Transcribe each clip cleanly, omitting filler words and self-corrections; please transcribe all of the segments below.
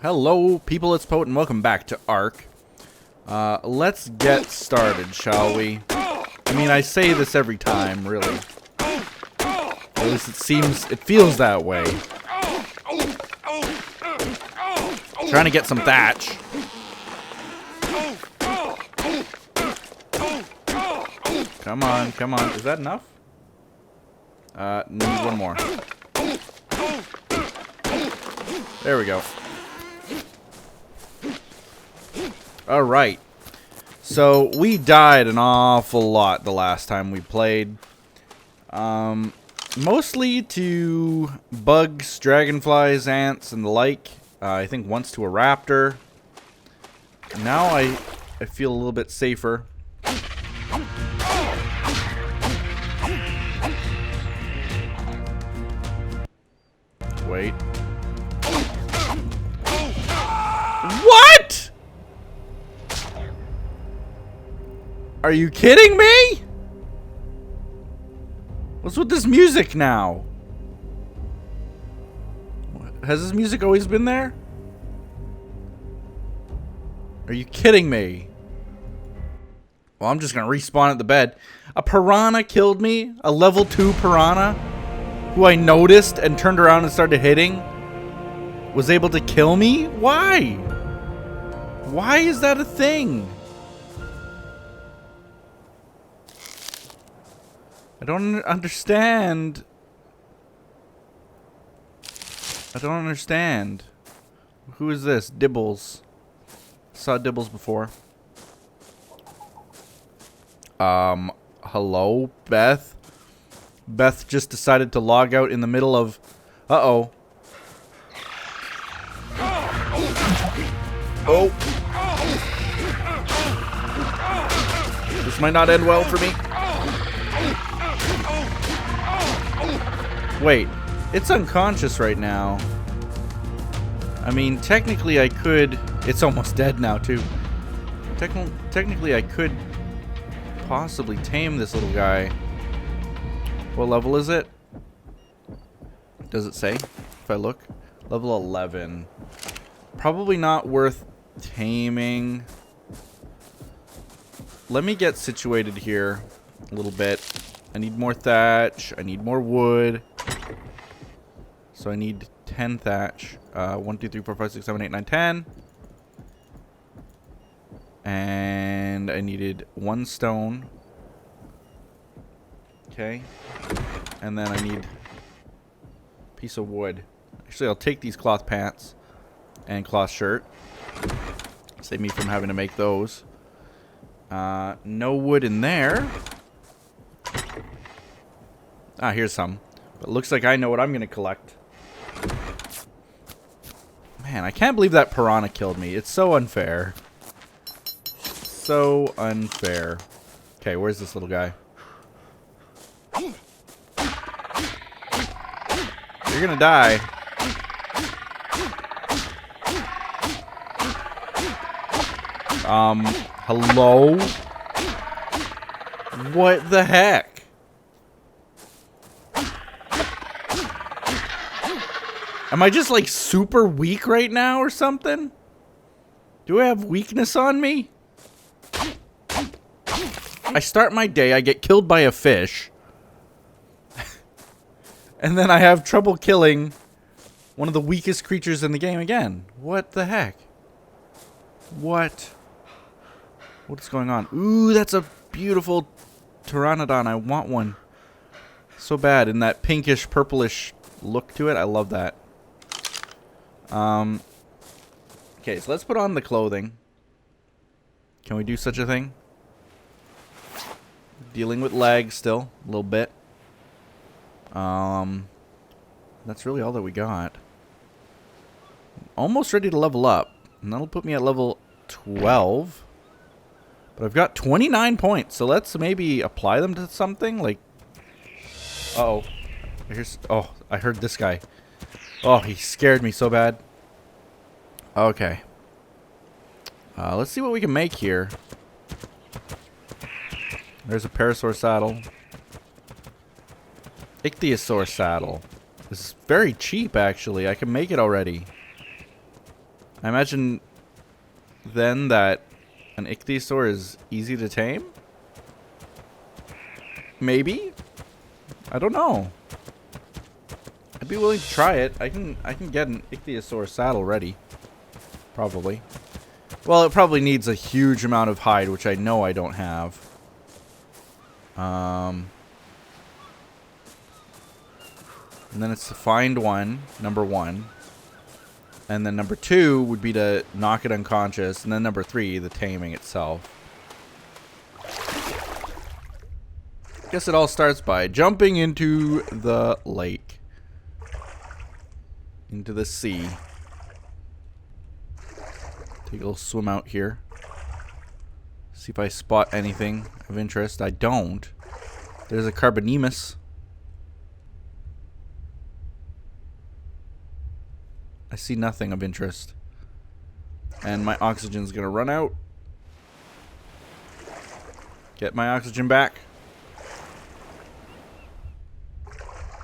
Hello, people, it's Poet, and welcome back to ARK. Let's get started, shall we? I mean, I say this every time, really. At least it feels that way. Trying to get some thatch. Come on, come on. Is that enough? Need one more. There we go. Alright. So, we died an awful lot the last time we played. Mostly to bugs, dragonflies, ants, and the like. I think once to a raptor. Now I feel a little bit safer. Wait. What? Are you kidding me? What's with this music now? Has this music always been there? Are you kidding me? Well, I'm just gonna respawn at the bed. A piranha killed me? A level 2 piranha? Who I noticed and turned around and started hitting? Was able to kill me? Why? Why is that a thing? I don't understand. I don't understand. Who is this? Dibbles. Saw Dibbles before. Hello, Beth? Beth just decided to log out in the middle of... Uh-oh. Oh. This might not end well for me. Wait. It's unconscious right now. I mean, technically I could... It's almost dead now, too. Technically I could possibly tame this little guy. What level is it? Does it say? If I look. Level 11. Probably not worth taming. Let me get situated here a little bit. I need more thatch. I need more wood. So I need 10 thatch. 1, 2, 3, 4, 5, 6, 7, 8, 9, 10. And I needed 1 stone. Okay. And then I need a piece of wood. Actually, I'll take these cloth pants and cloth shirt. Save me from having to make those. No wood in there. Ah, here's some. But it looks like I know what I'm going to collect. Man, I can't believe that piranha killed me. It's so unfair. So unfair. Okay, where's this little guy? You're gonna die. Hello? What the heck? Am I just like super weak right now or something? Do I have weakness on me? I start my day, I get killed by a fish. And then I have trouble killing one of the weakest creatures in the game again. What the heck? What is going on? Ooh, that's a beautiful pteranodon. I want one so bad. In that pinkish, purplish look to it. I love that. Okay, so let's put on the clothing. Can we do such a thing? Dealing with lag still, a little bit. That's really all that we got. Almost ready to level up. And that'll put me at level 12. But I've got 29 points, so let's maybe apply them to something. Like, uh-oh. Oh, I heard this guy. Oh, he scared me so bad. Okay. Let's see what we can make here. There's a parasaur saddle. Ichthyosaur saddle. This is very cheap, actually. I can make it already. I imagine then that an ichthyosaur is easy to tame? Maybe? I don't know. I'd be willing to try it. I can get an ichthyosaur saddle ready. Probably. Well, it probably needs a huge amount of hide, which I know I don't have. And then it's to find one, number 1. And then number 2 would be to knock it unconscious. And then number 3, the taming itself. Guess it all starts by jumping into the lake. Into the sea. Take a little swim out here. See if I spot anything of interest. I don't. There's a carbonemus. I see nothing of interest. And my oxygen's gonna run out. Get my oxygen back.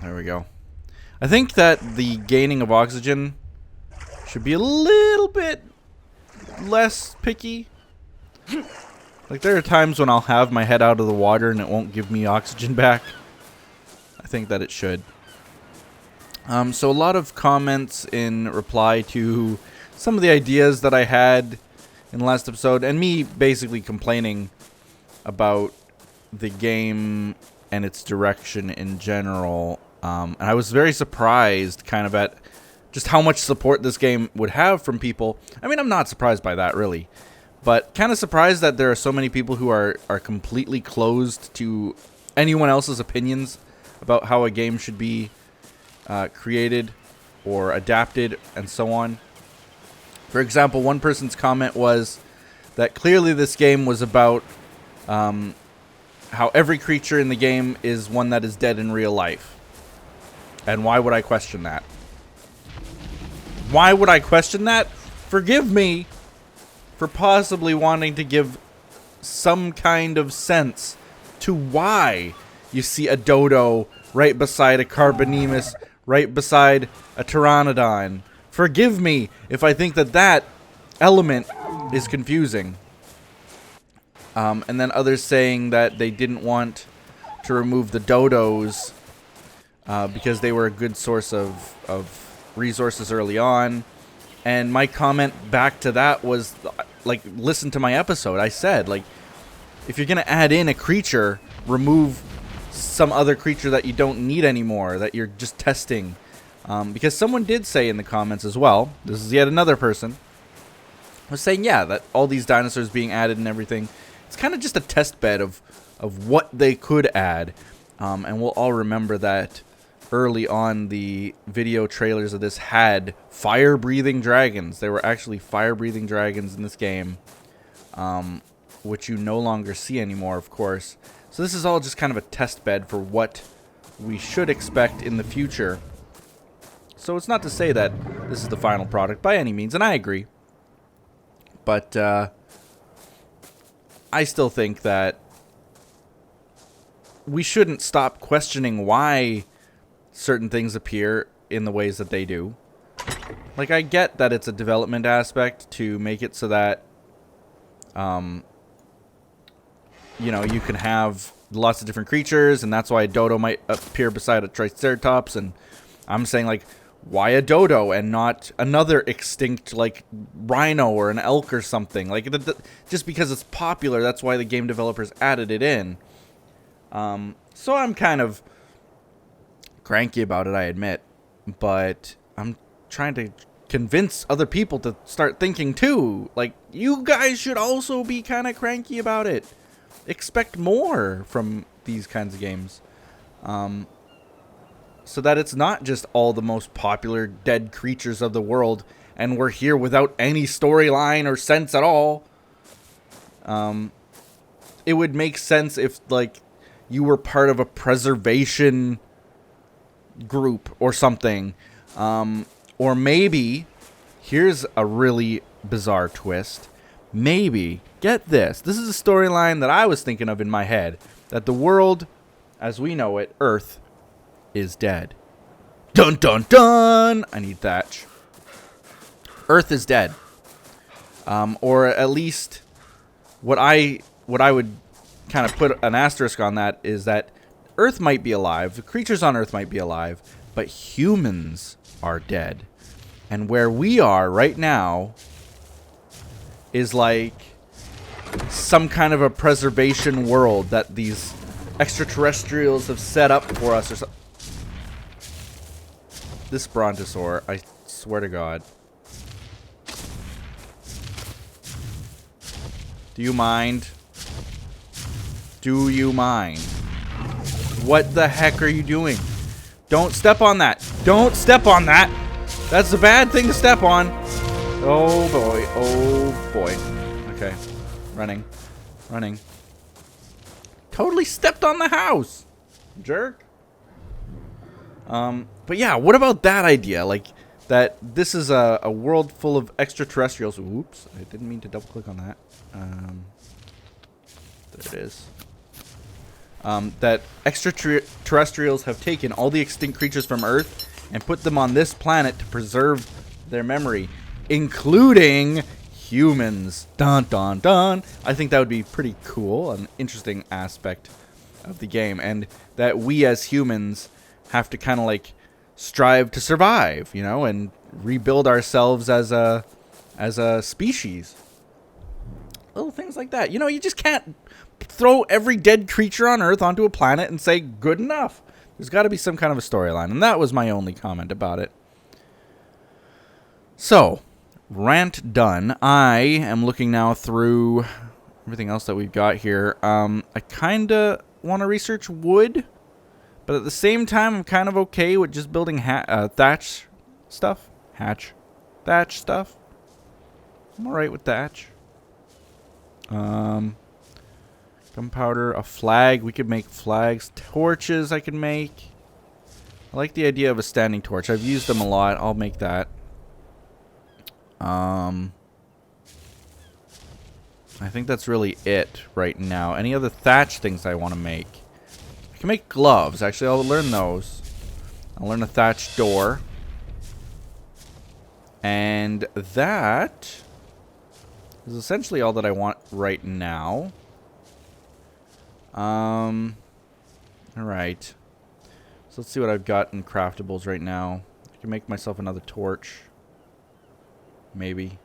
There we go. I think that the gaining of oxygen should be a little bit less picky. Like, there are times when I'll have my head out of the water and it won't give me oxygen back. I think that it should. So a lot of comments in reply to some of the ideas that I had in the last episode, and me basically complaining about the game and its direction in general. And I was very surprised kind of at just how much support this game would have from people. I mean, I'm not surprised by that, really. But kind of surprised that there are so many people who are completely closed to anyone else's opinions about how a game should be created or adapted and so on. For example, one person's comment was that clearly this game was about how every creature in the game is one that is dead in real life. And why would I question that? Why would I question that? Forgive me for possibly wanting to give some kind of sense to why you see a dodo right beside a carbonemus, right beside a pteranodon. Forgive me if I think that that element is confusing. And then others saying that they didn't want to remove the dodos because they were a good source of resources early on. And my comment back to that was, like, listen to my episode. I said, like, if you're going to add in a creature, remove some other creature that you don't need anymore, that you're just testing. Because someone did say in the comments as well, this is yet another person, was saying, yeah, that all these dinosaurs being added and everything, it's kind of just a test bed of what they could add. And we'll all remember that early on the video trailers of this had fire-breathing dragons. There were actually fire-breathing dragons in this game, which you no longer see anymore, of course. So this is all just kind of a test bed for what we should expect in the future. So it's not to say that this is the final product by any means, and I agree. But I still think that we shouldn't stop questioning why certain things appear in the ways that they do. Like, I get that it's a development aspect to make it so that, you know, you can have lots of different creatures, and that's why a dodo might appear beside a triceratops, and I'm saying, like, why a dodo and not another extinct, like, rhino or an elk or something? Like, just because it's popular, that's why the game developers added it in. So I'm kind of cranky about it, I admit, but I'm trying to convince other people to start thinking too. Like, you guys should also be kind of cranky about it. Expect more from these kinds of games. So that it's not just all the most popular dead creatures of the world and we're here without any storyline or sense at all. It would make sense if, like, you were part of a preservation group or something. Or maybe, here's a really bizarre twist. Maybe, get this. This is a storyline that I was thinking of in my head. That the world, as we know it, Earth, is dead. Dun dun dun! I need Thatch. Earth is dead. Or at least what I would kind of put an asterisk on that is that Earth might be alive, the creatures on Earth might be alive, but humans are dead. And where we are right now is like some kind of a preservation world that these extraterrestrials have set up for us or something. This brontosaur, I swear to God. Do you mind? Do you mind? What the heck are you doing? Don't step on that. Don't step on that. That's a bad thing to step on. Oh boy. Oh boy. Okay. Running. Running. Totally stepped on the house. Jerk. But yeah, what about that idea? Like, that this is a world full of extraterrestrials. Oops. I didn't mean to double click on that. There it is. That extraterrestrials have taken all the extinct creatures from Earth and put them on this planet to preserve their memory, including humans. Dun dun dun. I think that would be pretty cool, an interesting aspect of the game, and that we as humans have to kind of like strive to survive, you know, and rebuild ourselves as a species. Little things like that. You know, you just can't throw every dead creature on Earth onto a planet and say, good enough. There's got to be some kind of a storyline. And that was my only comment about it. So, rant done. I am looking now through everything else that we've got here. I kind of want to research wood. But at the same time, I'm kind of okay with just building thatch stuff. Thatch stuff. I'm alright with thatch. Gunpowder, a flag. We could make flags. Torches I could make. I like the idea of a standing torch. I've used them a lot. I'll make that. I think that's really it right now. Any other thatch things I want to make? I can make gloves. Actually, I'll learn those. I'll learn a thatch door. And that is essentially all that I want right now. Alright. So let's see what I've got in craftables right now. I can make myself another torch. Maybe.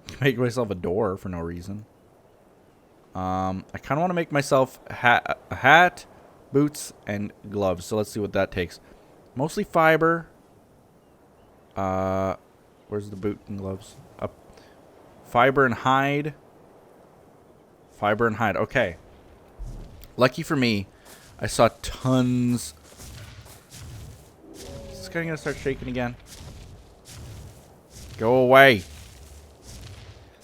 I can make myself a door for no reason. I kind of want to make myself a hat, boots, and gloves. So let's see what that takes. Mostly fiber. Where's the boot and gloves? Up. Fiber and hide. Fiber and hide. Okay. Lucky for me, I saw tons. Is this guy gonna start shaking again? Go away.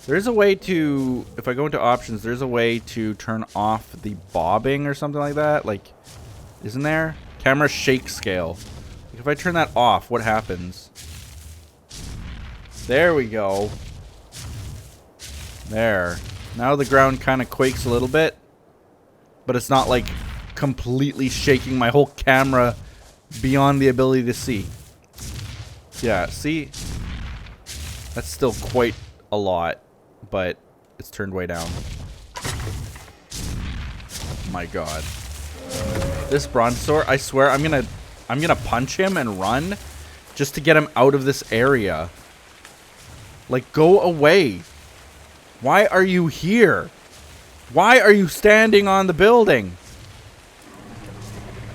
There's a way to, if I go into options, there's a way to turn off the bobbing or something like that. Like, isn't there? Camera shake scale. Like if I turn that off, what happens? There we go. There. Now the ground kind of quakes a little bit. But it's not like completely shaking my whole camera beyond the ability to see. Yeah, see? That's still quite a lot, but it's turned way down. My God. This brontosaur, I swear I'm gonna punch him and run just to get him out of this area. Like, go away. Why are you here? Why are you standing on the building?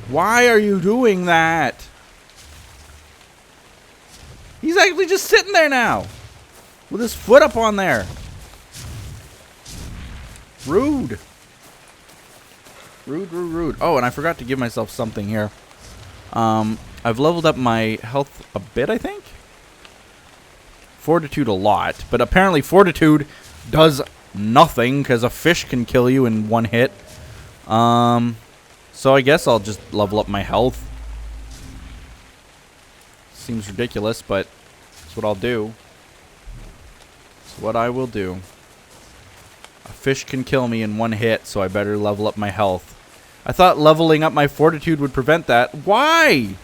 Why are you doing that? He's actually just sitting there now. With his foot up on there. Rude. Rude, rude, rude. Oh, and I forgot to give myself something here. I've leveled up my health a bit, I think. Fortitude a lot. But apparently Fortitude does nothing because a fish can kill you in one hit. So I guess I'll just level up my health. Seems ridiculous, but it's what I'll do. It's what I will do. A fish can kill me in one hit, so I better level up my health. I thought leveling up my fortitude would prevent that. Why?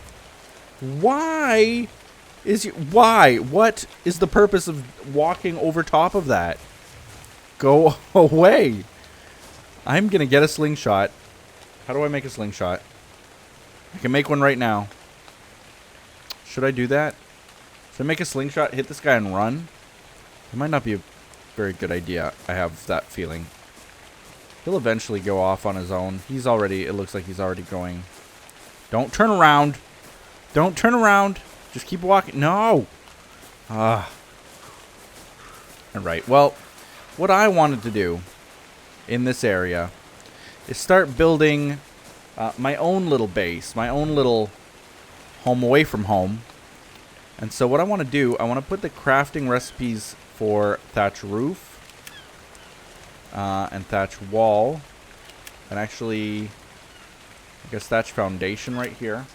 Why? Why? What is the purpose of walking over top of that? Go away. I'm going to get a slingshot. How do I make a slingshot? I can make one right now. Should I do that? Should I make a slingshot, hit this guy, and run? It might not be a very good idea. I have that feeling. He'll eventually go off on his own. He's already, it looks like he's already going. Don't turn around. Don't turn around. Just keep walking. No. Alright, well, what I wanted to do in this area is start building my own little base, my own little home away from home. And so what I want to do, I want to put the crafting recipes for thatch roof and thatch wall, and actually, I guess thatch foundation right here.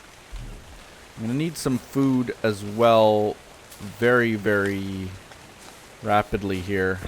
I'm going to need some food as well very, very rapidly here.